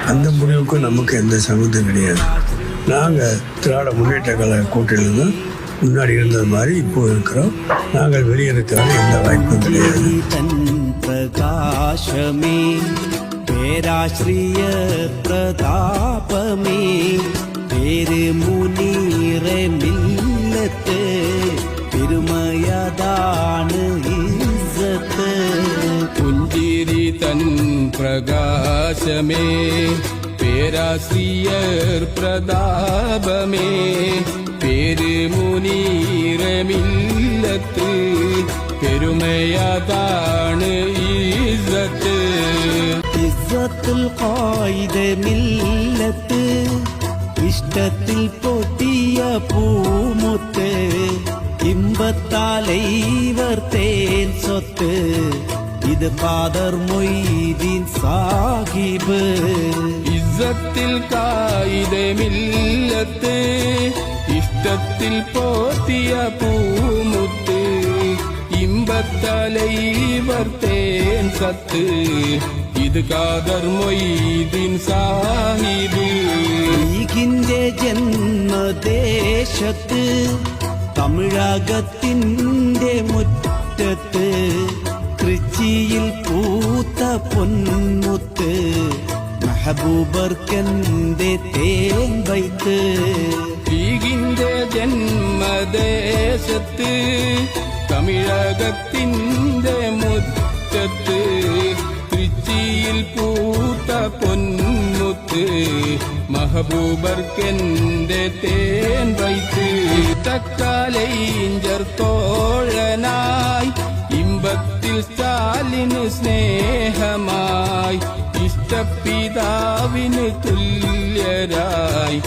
அந்த முடிவுக்கும் நமக்கு எந்த சம்மந்தம் கிடையாது. நாங்கள் திராவிட முன்னேற்ற கழக கூட்டிலிருந்து முன்னாடி இருந்தது மாதிரி இப்போ இருக்கிறோம். நாங்கள் வெளியேறதுக்கான எந்த வாய்ப்பும் கிடையாது. பிரகாசமே பேராசிரிய பிரதாபமே பேரு முனீர மில்லத்து பெருமையதான இஸ்ஸத்து புஞ்சிரி தன் பிரகாசமே பேராசிரியர் பிரதாபமே பேரு முனீர மில்லத்து பெருமையதான இஸ்ஸத்து இஸ்ஸத்துல் காயித மில்லத்து இஷ்டத்தில் போட்டிய பூமுத்து இன்பத்தாலை வர்த்தேன் சொத்து இது பாதர் மொய்தீன் சாஹிபு இஸ்ஸத்தில் காயித மில்லத்து இஷ்டத்தில் போத்திய பூமுத்து இன்பத்தலை வர்த்தேன் சத்து இது காதர் மொய்தீன் சாஹிபு ഈകിന്റെ ജന്മദേശത്ത് തമിഴകത്തിൻ്റെ മുറ്റത്ത് തൃച്ചിയിൽ പൂത്ത പൊന്മുത്ത് മെഹബൂബർക്കന്റെ തേൻ വൈത്ത് ഈകിന്റെ ജന്മദേശത്ത് തമിഴകത്തിൻ്റെ മുറ്റത്ത് തൃച്ചിയിൽ പൂത്ത പൊന്മുത്ത് മഹബൂബർക്കെന്റെ തേൻ വൈത്ത് തക്കാലയിഞ്ചർ തോഴനായി ഇമ്പത്തിൽ സ്റ്റാലിന് സ്നേഹമായി ഇഷ്ടപിതാവിന് തുല്യരായി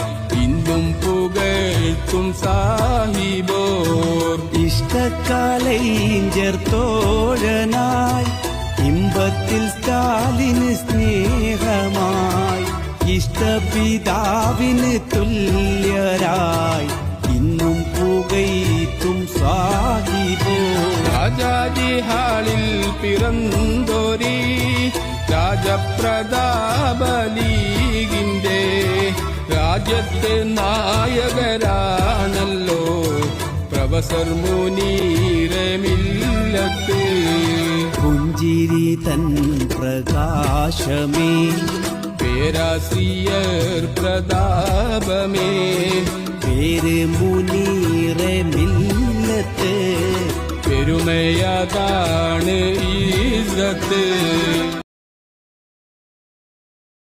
ഇന്നും പുകഴ്ത്തും സാഹിബോർ ഇഷ്ടക്കാലയിഞ്ചർ തോഴനായി ഇമ്പത്തിൽ സ്റ്റാലിന് സ്നേഹമായി ഇഷ്ടപിതാവിന് തുല്യരായി ഇന്നും പുകഴ്ത്തും സാഹിബോ രാജാജി ഹാളിൽ പിറന്നോരി രാജപ്രതാപലീഗിന്റെ രാജ്യത്തെ നായകരാണല്ലോ പ്രൊഫസർ മുനീര മില്ലത്ത് പുഞ്ചിരി തൻ പ്രകാശമേ പേരാസിയർ പ്രതാപമേ പേര് മുനീര മില്ലത്ത് പെരുമയതാണ് ഇസ്സത്ത്